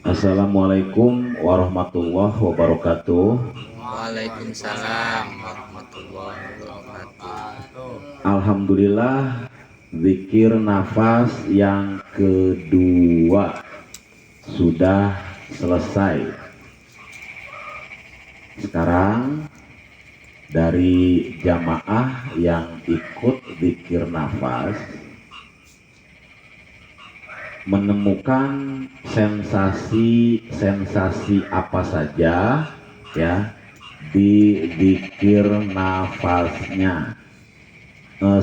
Assalamualaikum warahmatullahi wabarakatuh. Waalaikumsalam warahmatullahi wabarakatuh. Alhamdulillah, zikir nafas yang kedua sudah selesai. Sekarang dari jamaah yang ikut zikir nafas menemukan sensasi apa saja ya di zikir nafasnya.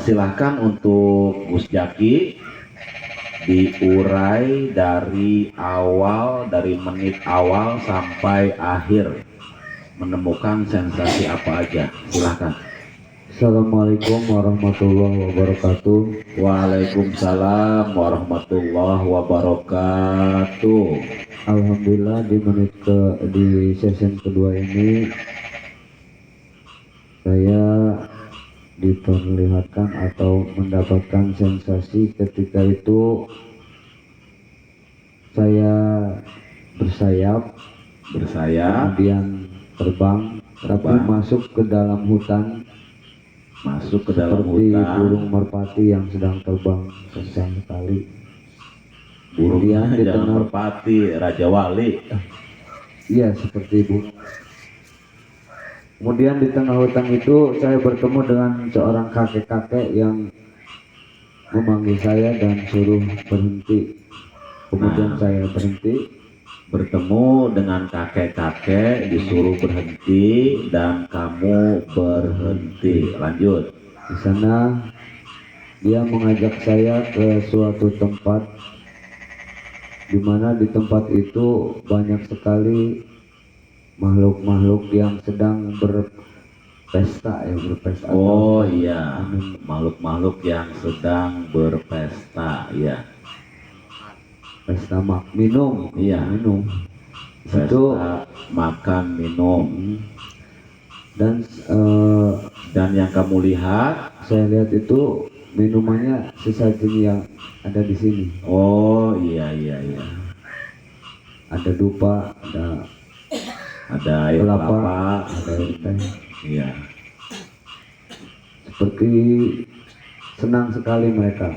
Silahkan untuk Gus Jaki diurai dari awal, dari menit awal sampai akhir, menemukan sensasi apa aja. Silahkan. Assalamualaikum warahmatullahi wabarakatuh. Waalaikumsalam warahmatullahi wabarakatuh. Alhamdulillah di session kedua ini saya diperlihatkan atau mendapatkan sensasi ketika itu saya bersayap, kemudian terbang, tapi masuk ke dalam hutan, seperti burung merpati yang sedang terbang kencang sekali. Burungnya jangan merpati, Raja Wali. Iya, seperti burung. Kemudian di tengah hutan itu saya bertemu dengan seorang kakek-kakek yang memanggil saya dan suruh berhenti. Kemudian saya berhenti. Bertemu dengan kakek-kakek, disuruh berhenti dan kamu berhenti. Lanjut. Di sana dia mengajak saya ke suatu tempat, di mana di tempat itu banyak sekali makhluk-makhluk yang sedang berpesta. Oh iya, makhluk-makhluk yang sedang berpesta, ya. Pesta minum, iya, minum. Pesta itu makan minum. Dan yang kamu lihat, saya lihat itu minumannya sesajen yang ada di sini. Oh iya. Ada dupa, ada air kelapa, ada air teh. Iya. Seperti senang sekali mereka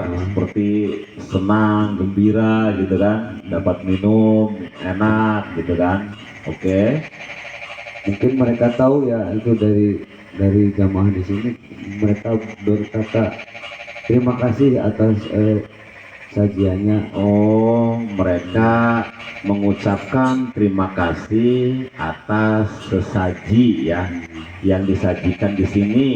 seperti senang, gembira gitu kan, dapat minum enak gitu kan. Oke. Mungkin mereka tahu ya, itu dari jamaah di sini, mereka berkata terima kasih atas sajiannya. Oh, mereka mengucapkan terima kasih atas sesaji ya yang disajikan di sini.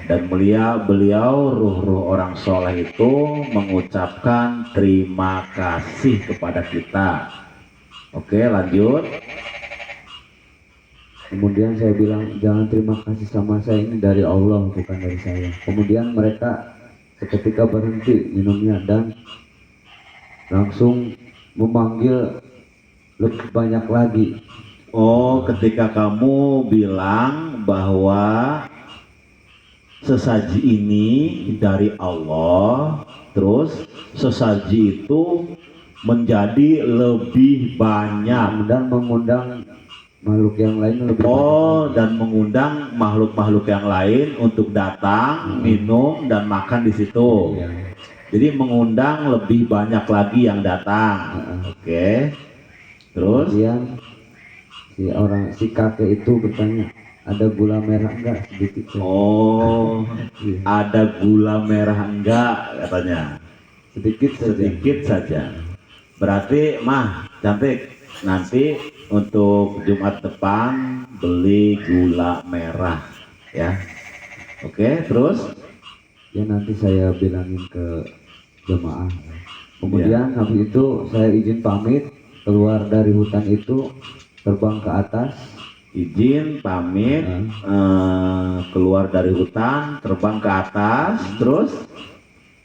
Dan beliau ruh-ruh orang soleh itu mengucapkan terima kasih kepada kita. Oke, lanjut. Kemudian saya bilang, jangan terima kasih sama saya, ini dari Allah bukan dari saya. Kemudian mereka seketika berhenti minumnya dan langsung memanggil lebih banyak lagi. Oh, ketika kamu bilang bahwa sesaji ini dari Allah, terus sesaji itu menjadi lebih banyak dan mengundang makhluk yang lain lebih banyak. Dan mengundang makhluk-makhluk yang lain untuk datang, minum dan makan di situ. Jadi mengundang lebih banyak lagi yang datang. Oke. Terus kemudian si kakek itu bertanya, ada gula merah enggak sedikit? Oh, ada gula merah enggak katanya? Sedikit saja. Berarti mah cantik, nanti untuk Jumat depan beli gula merah ya. Oke, terus ya nanti saya bilangin ke jemaah. Kemudian habis itu saya izin pamit keluar dari hutan itu, terbang ke atas. Izin pamit keluar dari hutan, terbang ke atas. Terus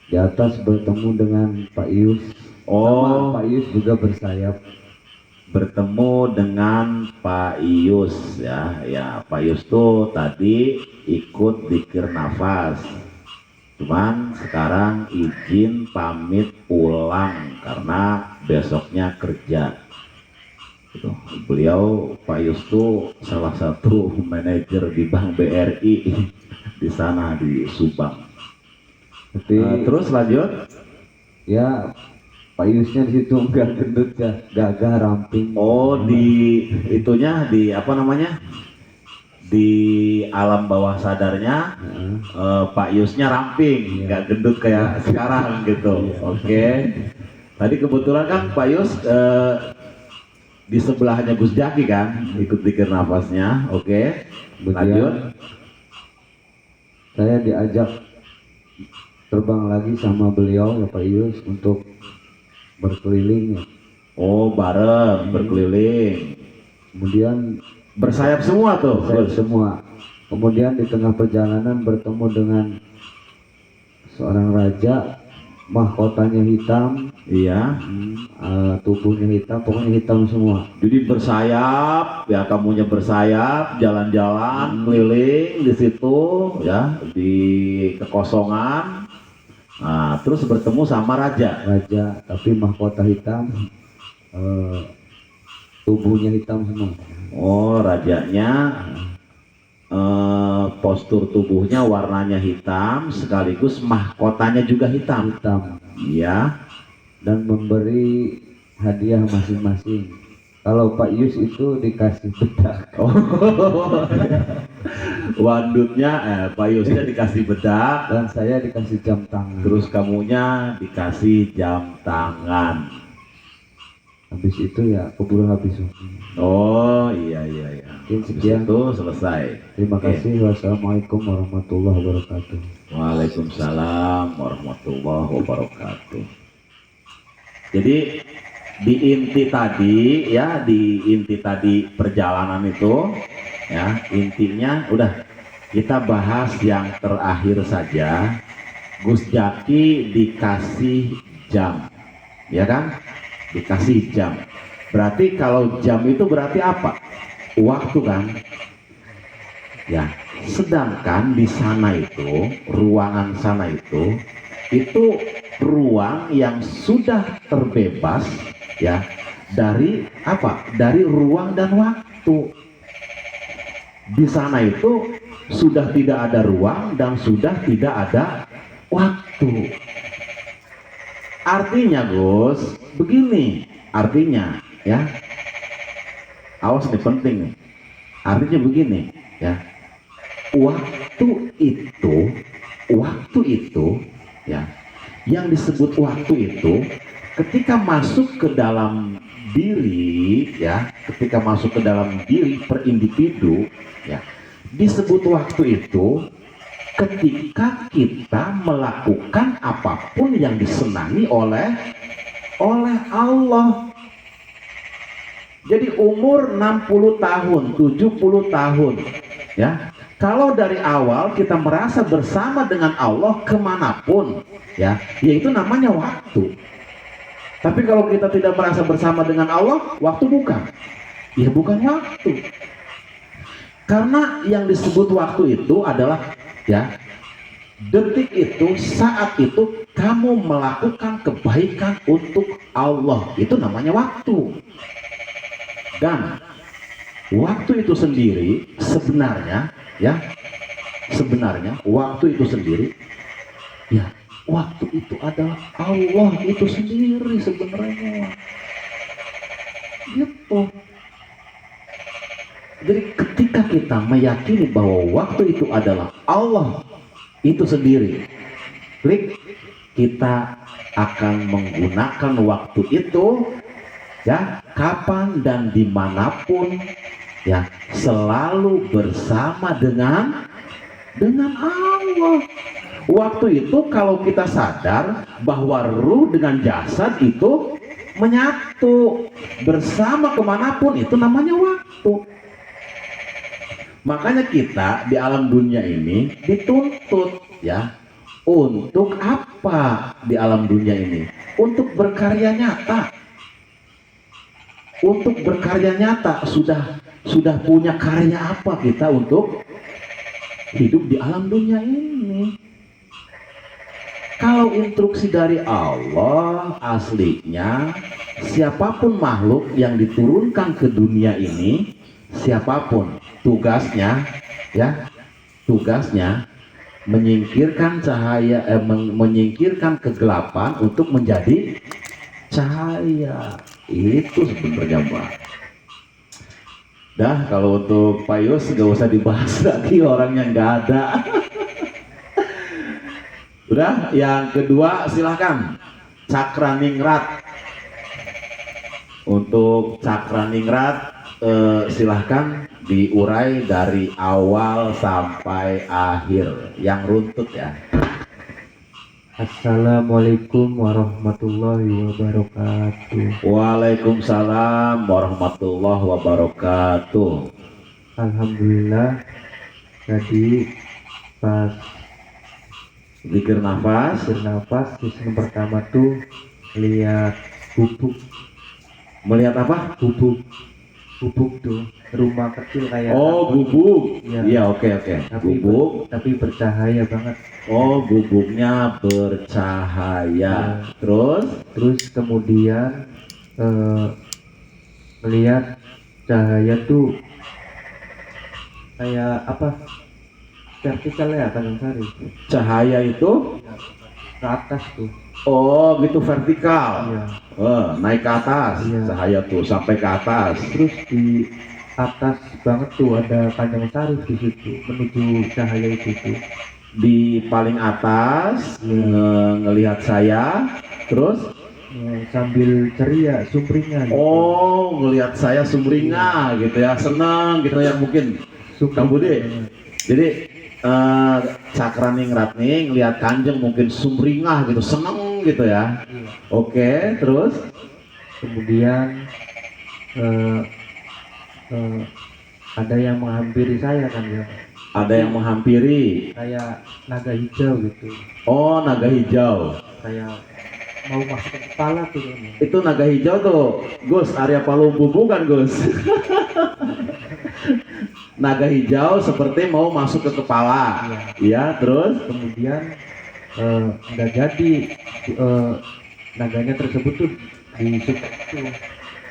di atas bertemu dengan Pak Ius. Oh, Pak Ius juga bersayap. Bertemu dengan Pak Ius ya. Pak Ius tuh tadi ikut zikir nafas, cuman sekarang izin pamit pulang karena besoknya kerja. Gitu. Beliau Pak Yus tuh salah satu manajer di Bank BRI di sana di Subang. Tapi Terus lanjut. ya Pak Yusnya di situ enggak gendut ya, gagah ramping. Oh, di itunya di apa namanya? Di alam bawah sadarnya Pak Yusnya ramping, nggak gendut kayak sekarang gitu. Oke. Tadi kebetulan kan Pak Yus di sebelahnya Gus Jaki kan, ikut zikir nafasnya. Oke. Lanjut. Kemudian saya diajak terbang lagi sama beliau ya Pak Yus untuk berkeliling ya. Oh, bareng berkeliling. Kemudian Bersayap semua tuh. saya Gus. semua. Kemudian di tengah perjalanan bertemu dengan seorang raja, mahkotanya hitam, Iya. tubuhnya hitam, pokoknya hitam semua. Jadi bersayap, ya kamunya bersayap, jalan-jalan, keliling di situ, ya di kekosongan. Nah, terus bertemu sama raja. Raja, tapi mahkota hitam, tubuhnya hitam semua. Oh, rajanya postur tubuhnya warnanya hitam, sekaligus mahkotanya juga hitam. Hitam. Iya. Dan memberi hadiah masing-masing. Kalau Pak Yus itu dikasih bedak, Oh, wandutnya, Pak Yusnya dikasih bedak. dan saya dikasih jam tangan. Terus kamunya dikasih jam tangan. Habis itu ya keburu habis waktunya. Oh iya iya iya. Mungkin Habis sekian. itu selesai. Terima Oke. kasih. Wassalamualaikum warahmatullahi wabarakatuh. Waalaikumsalam warahmatullahi wabarakatuh. Jadi di inti tadi ya, di inti tadi perjalanan itu ya, intinya udah kita bahas yang terakhir saja. Gus Jaki dikasih jam, ya kan? Dikasih jam. Berarti kalau jam itu berarti apa? Waktu kan? Ya. Sedangkan di sana itu, ruangan sana itu ruang yang sudah terbebas ya dari apa? Dari ruang dan waktu. Di sana itu sudah tidak ada ruang dan sudah tidak ada waktu. Artinya Gus, begini artinya ya. Awas nih, penting nih. Artinya begini ya. Waktu itu ya, yang disebut waktu itu ketika masuk ke dalam diri ya, ketika masuk ke dalam diri per individu ya, disebut waktu itu ketika kita melakukan apapun yang disenangi oleh Allah. Jadi umur 60 tahun, 70 tahun ya, kalau dari awal kita merasa bersama dengan Allah kemanapun ya, yaitu namanya waktu. Tapi kalau kita tidak merasa bersama dengan Allah, waktu bukan, ya bukan waktu. Karena yang disebut waktu itu adalah ya, detik itu, saat itu kamu melakukan kebaikan untuk Allah, itu namanya waktu. Dan waktu itu sendiri sebenarnya ya, sebenarnya waktu itu sendiri ya, waktu itu adalah Allah itu sendiri sebenarnya gitu. Jadi ketika kita meyakini bahwa waktu itu adalah Allah itu sendiri, klik, kita akan menggunakan waktu itu ya, kapan dan dimanapun ya, selalu bersama dengan Allah. Waktu itu kalau kita sadar bahwa ruh dengan jasad itu menyatu bersama kemanapun, itu namanya waktu. Makanya kita di alam dunia ini dituntut ya, untuk apa di alam dunia ini? Untuk berkarya nyata. Untuk berkarya nyata. Sudah punya karya apa kita untuk hidup di alam dunia ini? Kalau instruksi dari Allah aslinya siapapun makhluk yang diturunkan ke dunia ini, siapapun tugasnya, ya, tugasnya menyingkirkan cahaya, menyingkirkan kegelapan untuk menjadi cahaya. Itu sebenarnya, Mbak. Dah, kalau untuk Pak Yus gak usah dibahas lagi, orangnya nggak ada. Udah, yang kedua silahkan Cakraningrat. Untuk Cakraningrat silahkan diurai dari awal sampai akhir yang runtut ya. Assalamualaikum warahmatullahi wabarakatuh. Waalaikumsalam warahmatullahi wabarakatuh. Alhamdulillah, tadi pas Zikir nafas. bernafas season pertama tuh lihat bubuk Melihat apa? bubuk tuh rumah kecil kayak Oh, taman. gubuk. Iya. Iya, oke. Gubuk. tapi bercahaya banget. Oh, gubuknya bercahaya. Terus kemudian melihat cahaya tuh kayak apa, vertikal ya Kang Sari, Cahaya itu, ke atas tuh. oh gitu, vertikal. Iya. Naik ke atas. Iya. Cahaya tuh sampai ke atas. Terus di atas banget tuh ada Kanjeng Sarif di situ menuju cahaya itu tuh. Di paling atas ngelihat saya, terus Sambil ceria sumringah gitu. oh ngelihat saya sumringah gitu ya, senang gitu ya mungkin. Kang Budi, jadi Cakraningrat nih ngelihat Kanjeng mungkin sumringah gitu, seneng gitu ya. Iya. Oke, terus Kemudian ada yang menghampiri saya kan ya, ada yang menghampiri. kayak naga hijau gitu, Oh, naga hijau. kayak mau masuk ke kepala tuh kan. Itu naga hijau tuh, Gus, area Palumbu bukan, Gus? Naga hijau seperti mau masuk ke kepala. Iya, terus Kemudian nggak jadi, naganya tersebut tuh di sungai itu,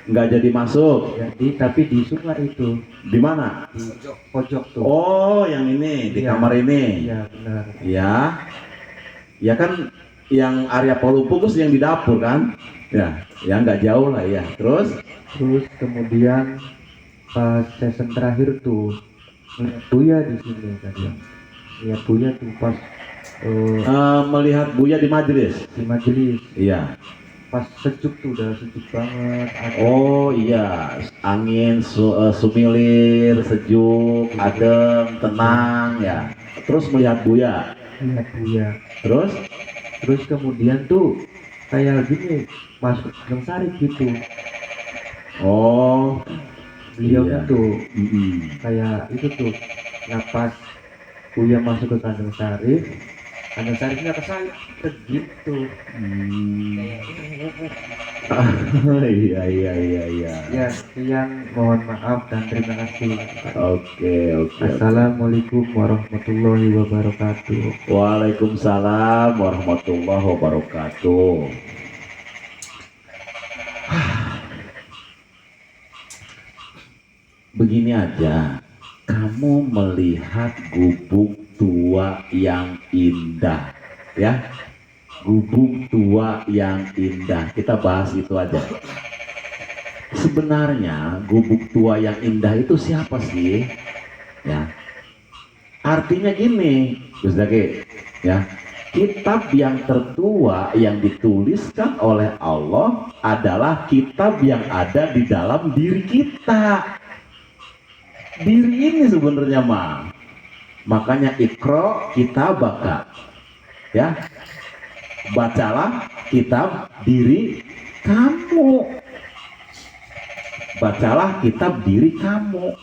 nggak jadi masuk. jadi tapi di sungai itu Di mana? di pojok tuh. Oh, yang ini di Iya. kamar ini. Iya benar. Ya, ya kan yang area Palumbu Gus yang di dapur kan? Ya, ya nggak jauh lah ya. Terus Terus kemudian pas season terakhir tuh ngeliat Buya di sini kan ya, ngeliat Buya tuh pas melihat Buya di majelis. di majelis, Iya. pas sejuk tuh, udah sejuk banget. Ada Oh iya, angin sumilir, sejuk, adem, tenang ya. Terus melihat Buya. ngeliat Buya. Terus Kemudian tuh kayak gini, masuk Kanjeng Sarif gitu. oh Beliau Iya. tuh mm-mm. kayak itu tuh, napas Buya masuk ke Kanjeng Sarif, Kanjeng Sarifnya ke saya begitu. Iya. Ya, sekian, mohon maaf dan terima kasih. Oke. Assalamualaikum warahmatullahi wabarakatuh. Waalaikumsalam warahmatullahi wabarakatuh. Begini aja, kamu melihat gubuk tua yang indah, ya, gubuk tua yang indah. Kita bahas itu aja. Sebenarnya gubuk tua yang indah itu siapa sih? Ya, artinya gini, Gus Zaki, ya, kitab yang tertua yang dituliskan oleh Allah adalah kitab yang ada di dalam diri kita. Diri ini sebenarnya mah. Makanya Iqra kitabaka. Ya. Bacalah kitab diri kamu. Bacalah kitab diri kamu.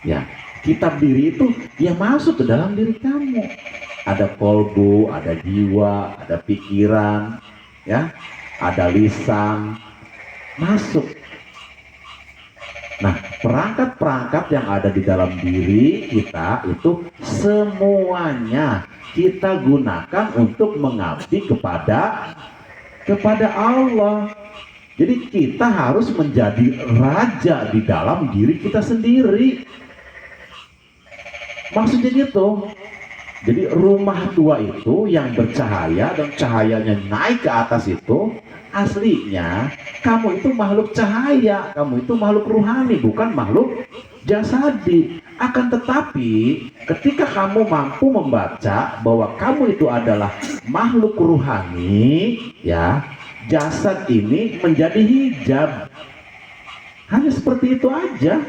Ya, kitab diri itu ya masuk ke dalam diri kamu. Ada kolbu, ada jiwa, ada pikiran, ya, ada lisan, masuk. Nah, perangkat-perangkat yang ada di dalam diri kita itu semuanya kita gunakan untuk mengabdi kepada kepada Allah. Jadi kita harus menjadi raja di dalam diri kita sendiri. Maksudnya gitu. Jadi rumah tua itu yang bercahaya dan cahayanya naik ke atas itu, aslinya kamu itu makhluk cahaya, kamu itu makhluk ruhani, bukan makhluk jasadi. Akan tetapi ketika kamu mampu membaca bahwa kamu itu adalah makhluk ruhani, ya, jasad ini menjadi hijab. Hanya seperti itu aja.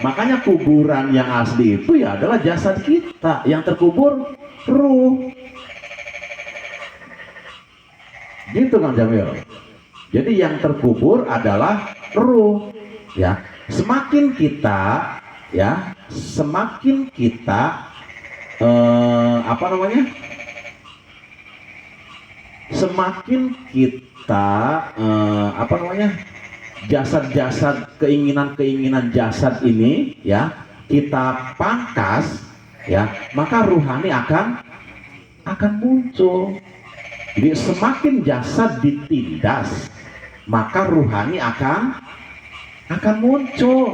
Makanya kuburan yang asli itu ya adalah jasad kita, yang terkubur ruh. Gitu Kang Jamil. Jadi yang terkubur adalah ruh. Ya, semakin kita apa namanya? Semakin kita apa namanya? Jasad-jasad, keinginan-keinginan jasad ini ya kita pangkas, ya, maka ruhani akan muncul. Jadi semakin jasad ditindas, maka ruhani akan muncul.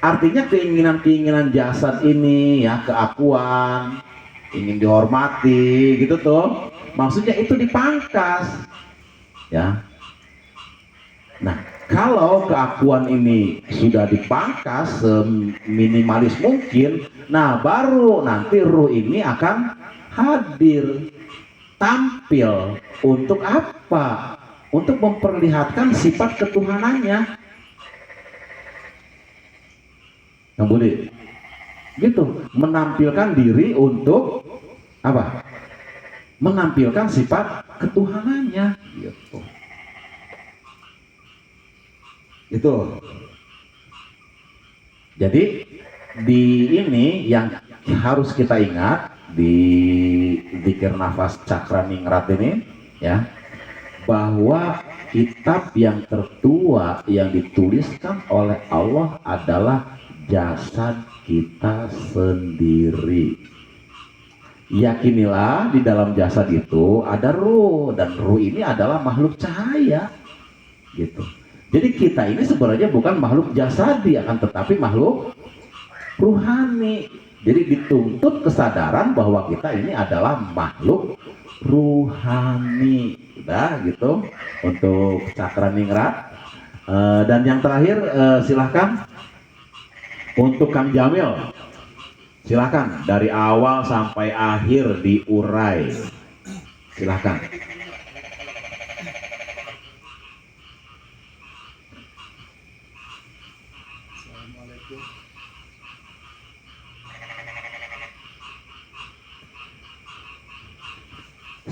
Artinya keinginan-keinginan jasad ini ya, keakuan, ingin dihormati gitu tuh, maksudnya itu dipangkas, ya. Nah, kalau keakuan ini sudah dipangkas seminimalis mungkin, nah baru nanti ruh ini akan hadir, tampil. Untuk apa? Untuk memperlihatkan sifat ketuhanannya. Yang Budi, gitu, menampilkan diri untuk apa? Menampilkan sifat ketuhanannya, gitu. Itu. Jadi di ini yang harus kita ingat di zikir nafas cakra ningrat ini, ya, bahwa kitab yang tertua yang dituliskan oleh Allah adalah jasad kita sendiri. Yakinilah di dalam jasad itu ada ruh, dan ruh ini adalah makhluk cahaya, gitu. Jadi kita ini sebenarnya bukan makhluk jasadi, akan tetapi makhluk ruhani. Jadi dituntut kesadaran bahwa kita ini adalah makhluk ruhani. Udah gitu untuk cakra ningrat. Dan yang terakhir silahkan untuk Kang Jamil. Silahkan dari awal sampai akhir diurai. Silahkan.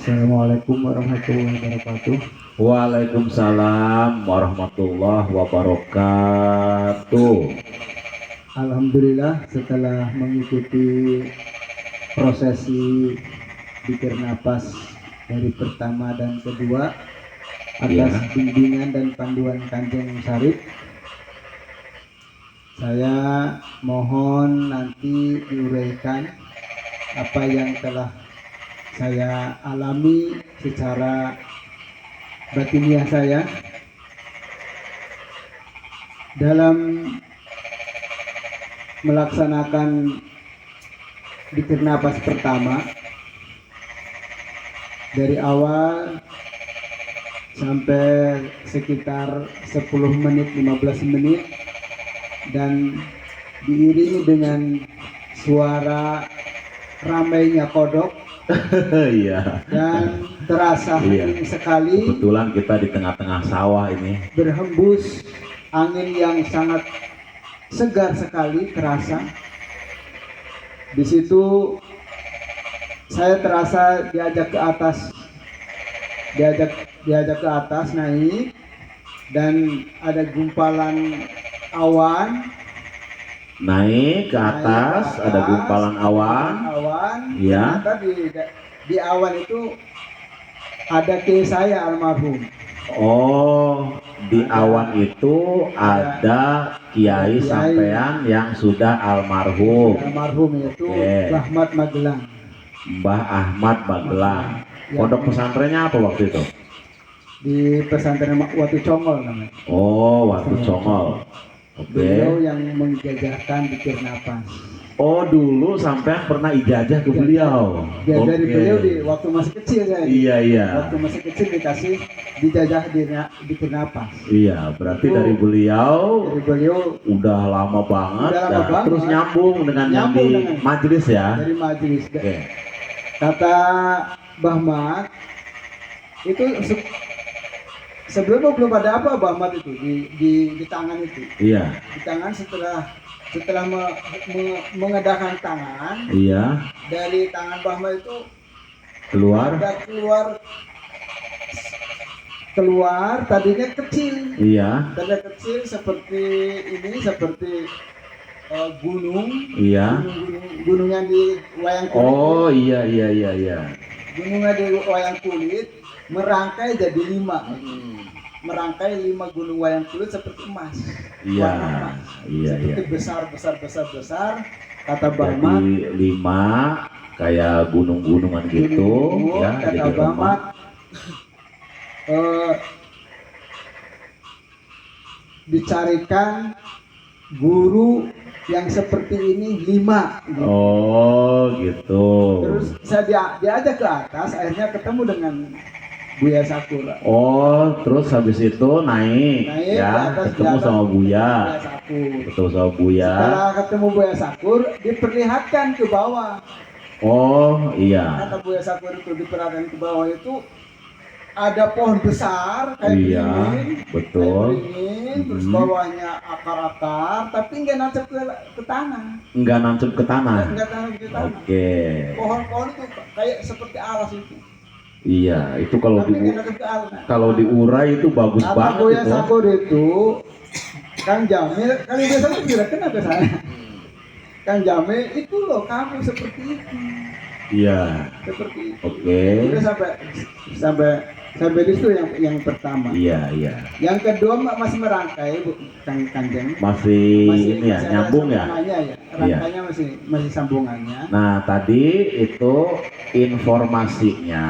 Assalamualaikum warahmatullahi wabarakatuh. Waalaikumsalam warahmatullahi wabarakatuh. Alhamdulillah, setelah mengikuti prosesi zikir napas dari pertama dan kedua atas bimbingan dan panduan Kanjeng Syarif, saya mohon nanti diuraikan apa yang telah saya alami secara batiniah saya dalam melaksanakan zikir napas pertama dari awal sampai sekitar 10 menit 15 menit, dan diiringi dengan suara ramainya kodok. Iya. Dan terasa hening sekali. Kebetulan kita di tengah-tengah sawah ini. Berhembus angin yang sangat segar sekali terasa. Di situ saya terasa diajak ke atas, naik, dan ada gumpalan awan. Naik ke atas, ada gumpalan awan. Ya. Ternyata di awan itu ada kiai saya almarhum. Oh, di awan itu ada kiai sampean yang sudah almarhum. Yaitu Mbah Ahmad Magelang. Mbah Ahmad Magelang. Pondok pesantrennya apa waktu itu? di pesantren Watu Congol namanya. Oh, waktu Congol. Oke. Beliau yang menjajahkan Zikir Napas. Oh, dulu sampai pernah ijazah ke beliau. Ya, dari Oke. beliau di waktu masih kecil saya. Iya, iya. Waktu masih kecil dikasih dijajah di Zikir Napas. Iya, berarti Itu dari beliau Dari beliau udah lama banget, Udah lama dan banget. terus nyambung dengan yang Nyambung di dengan- majelis ya. dari majelis. Oke. Kata Bahmat itu sebelumnya belum ada apa Bahmat itu di tangan itu. Iya, Di tangan setelah mengadakan tangan, iya. dari tangan Bahmat itu Keluar. ada keluar tadinya kecil. Iya, Tadinya kecil seperti gunung. iya. Gunung yang di wayang kulit. Oh, iya, iya, iya, iya. Gunungnya di wayang kulit merangkai jadi 5. Merangkai 5 gunung wayang kulit seperti emas. Iya, Warna emas. iya, iya. Seperti besar. Kata Bahmat, Jadi 5 kayak gunung-gunungan gitu, gunung, ya. kata Jadi Bahmat, dicarikan guru yang seperti ini 5 gitu. Oh, gitu. Terus saya diajak ke atas, akhirnya ketemu dengan Buya Sakura. Oh, terus habis itu naik, Naik ya, ke atas, ketemu di atas sama Buya, Buya Sakur. ketemu sama Buya. Setelah ketemu Buya Sakur, diperlihatkan ke bawah. Oh, iya, Kata Buya Sakur itu diperlihatkan ke bawah itu ada pohon besar kayak iya, beringin, betul. kayak beringin, terus Mhm. bawahnya akar-akar, tapi nggak nancep ke tanah, Enggak nancep ke tanah. nggak nancep ke tanah. Oke, Pohon-pohon itu kayak seperti alas itu, iya, itu kalau tapi nggak nancep ke alas. kalau diurai itu bagus Kata banget Buya itu. Sakur itu, Kang Jamil, kan Buya Sakur tidak kenal ke saya. Kang Jamil itu loh, kamu seperti itu, Iya, seperti itu. oke, Udah sampai di situ yang pertama. iya, iya. Yang kedua masih merangkai Bu Kanjeng. Masih ini ya, masih ada nyambung ya. sambungannya ya. Rangkainya masih sambungannya. Nah, tadi itu informasinya,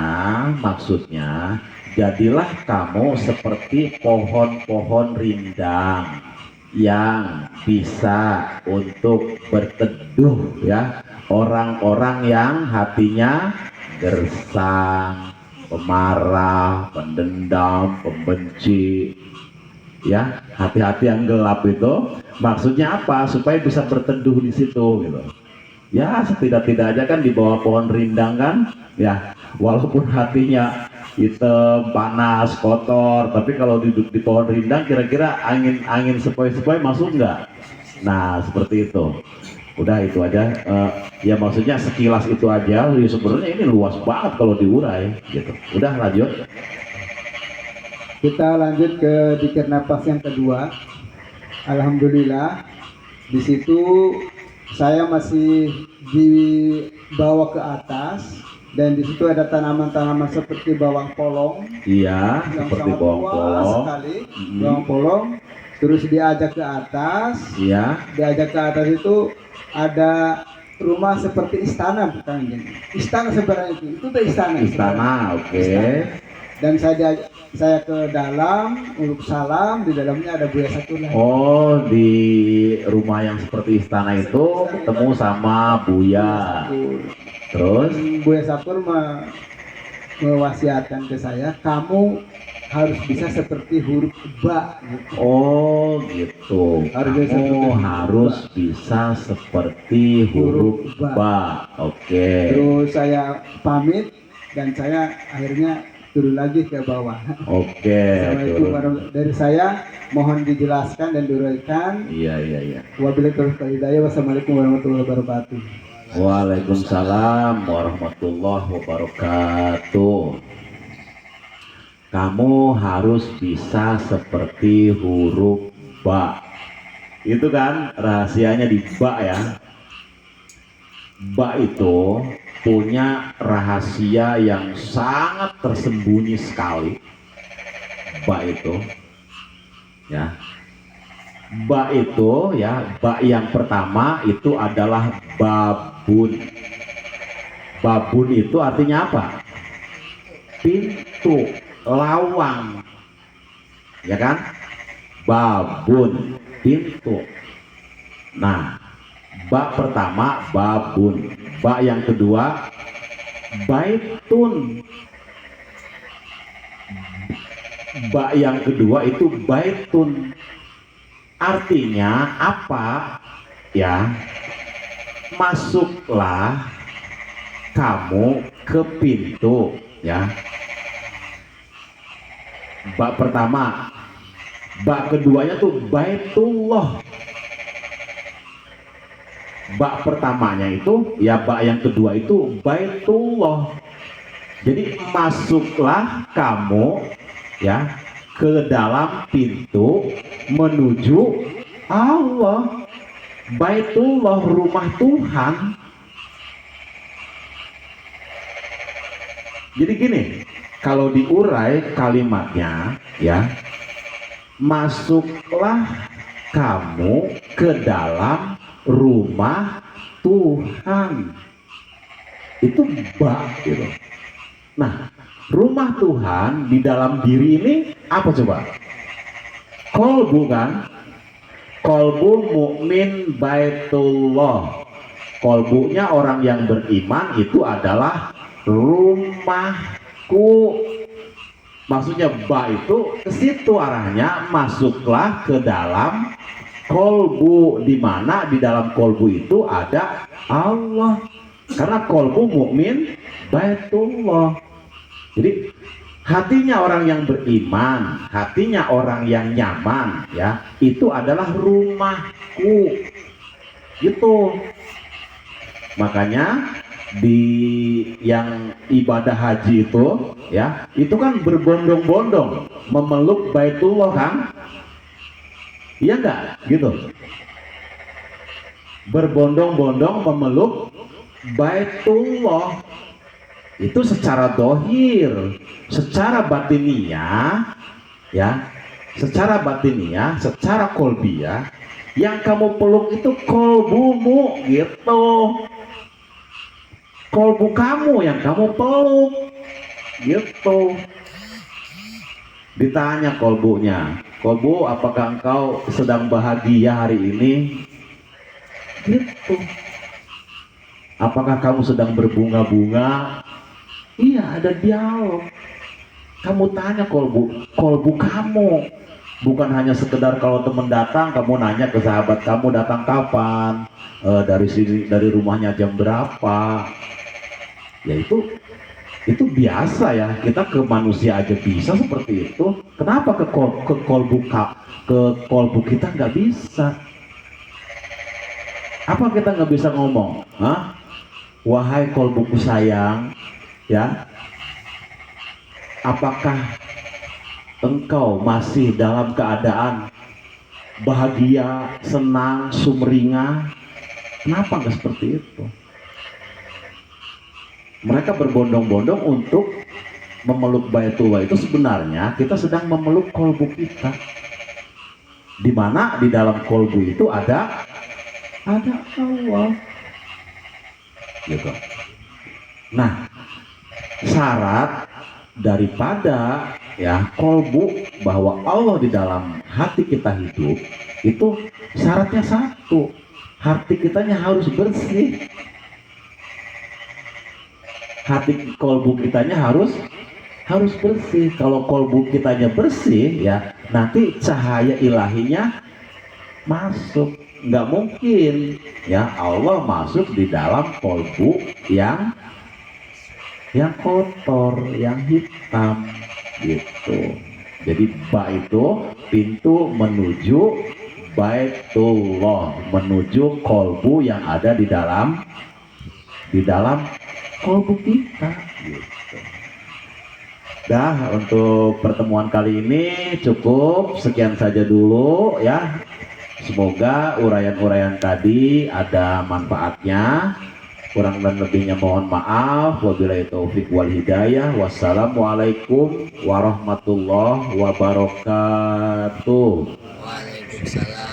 maksudnya jadilah kamu seperti pohon-pohon rindang yang bisa untuk berteduh ya, orang-orang yang hatinya gersang, pemarah, pendendam, pembenci, ya, hati-hati yang gelap itu maksudnya apa? Supaya bisa berteduh di situ gitu. Ya, setidak-tidaknya kan di bawah pohon rindang kan, ya, walaupun hatinya hitam, panas, kotor, tapi kalau duduk di pohon rindang kira-kira angin sepoi-sepoi masuk nggak? Nah, seperti itu. Udah itu aja, ya maksudnya sekilas itu aja. Ya, sebenarnya ini luas banget kalau diurai gitu. Udah lanjut. Kita lanjut ke zikir napas yang kedua. Alhamdulillah di situ saya masih dibawa ke atas dan di situ ada tanaman-tanaman seperti bawang polong Iya, yang seperti sangat bawang luas polong. sekali. Mhm. Bawang polong, terus diajak ke atas. Iya, Diajak ke atas itu ada rumah seperti istana, bukan istana sebenarnya itu udah istana. istana, oke. Dan saya ke dalam untuk salam, di dalamnya ada Buya Sakur lagi. Oh, di rumah yang seperti istana itu ketemu sama Buya. Terus, Buya Sakur mewasiatkan ke saya, kamu harus bisa seperti huruf ba gitu. oh gitu. Harus bisa Kamu seperti harus bisa seperti huruf Huruf ba. Oke. Terus saya pamit dan saya akhirnya turun lagi ke bawah. Oke. Assalamualaikum Turun. warahmatullahi. Dari saya mohon dijelaskan dan diuraikan. Iya, iya, iya. Wabillahi taufiq wal hidayah. Wassalamualaikum warahmatullahi wabarakatuh. Waalaikumsalam warahmatullahi wabarakatuh. Kamu harus bisa seperti huruf ba. Itu kan rahasianya di ba ya. Ba itu punya rahasia yang sangat tersembunyi sekali. Ba itu ya. Ba itu ya, ba yang pertama itu adalah babun. Babun itu artinya apa? Pintu. lawang, ya kan? Babun, pintu. Nah, ba pertama babun, ba yang kedua baitun, ba yang kedua itu baitun. Artinya apa? Ya, masuklah kamu ke pintu, ya. Ba pertama, ba keduanya tuh baitullah. Ba pertamanya itu ya, ba yang kedua itu baitullah. Jadi masuklah kamu, ya, ke dalam pintu menuju Allah. Baitullah, rumah Tuhan. Jadi gini, kalau diurai kalimatnya, ya, masuklah kamu ke dalam rumah Tuhan. Itu ba gitu. Nah, rumah Tuhan di dalam diri ini apa coba? Kolbu kan? Kolbu mukmin baitullah. Kolbunya orang yang beriman itu adalah rumahku. Maksudnya ba itu ke situ arahnya, masuklah ke dalam kolbu, di mana di dalam kolbu itu ada Allah. Karena kolbu mukmin baitullah. Jadi hatinya orang yang beriman, hatinya orang yang nyaman, ya, itu adalah rumahku. Gitu. Makanya di yang ibadah haji itu, ya, itu kan berbondong-bondong memeluk baitullah kan? Iya enggak? Gitu. Berbondong-bondong memeluk baitullah. Itu secara dohir, secara batiniah, ya, secara batiniah, secara kolbiah, yang kamu peluk itu kolbumu, gitu. Kolbu kamu yang kamu peluk, gitu. Ditanya kolbunya, kolbu, apakah engkau sedang bahagia hari ini? Gitu. Apakah kamu sedang berbunga-bunga? Iya, ada dialog. Kamu tanya kolbu kamu, bukan hanya sekedar kalau teman datang kamu nanya ke sahabat kamu datang kapan, dari sini, dari rumahnya jam berapa. Ya itu biasa ya, kita ke manusia aja bisa seperti itu. Kenapa ke kolbu kita nggak bisa? Apa kita nggak bisa ngomong? Hah? Wahai kolbuku sayang, ya, apakah engkau masih dalam keadaan bahagia, senang, sumringah? Kenapa nggak seperti itu? Mereka berbondong-bondong untuk memeluk baitullah. Itu sebenarnya kita sedang memeluk kolbu kita, di mana di dalam kolbu itu ada Allah, gitu. Nah, syarat daripada, ya, kolbu, bahwa Allah di dalam hati kita hidup, itu syaratnya satu, hati kitanya harus bersih. Hati kolbu kitanya harus bersih. Kalau kolbu kitanya bersih, ya, nanti cahaya ilahinya masuk. Nggak mungkin, ya, Allah masuk di dalam kolbu yang kotor, yang hitam, gitu. Jadi ba itu pintu menuju baitullah, menuju kolbu yang ada di dalam kolbu kita, gitu. Dah, untuk pertemuan kali ini cukup sekian saja dulu, ya. Semoga uraian-uraian tadi ada manfaatnya. Kurang dan lebihnya mohon maaf. Wabillahi taufik wal hidayah. Wassalamualaikum warahmatullahi wabarakatuh. Waalaikumsalam.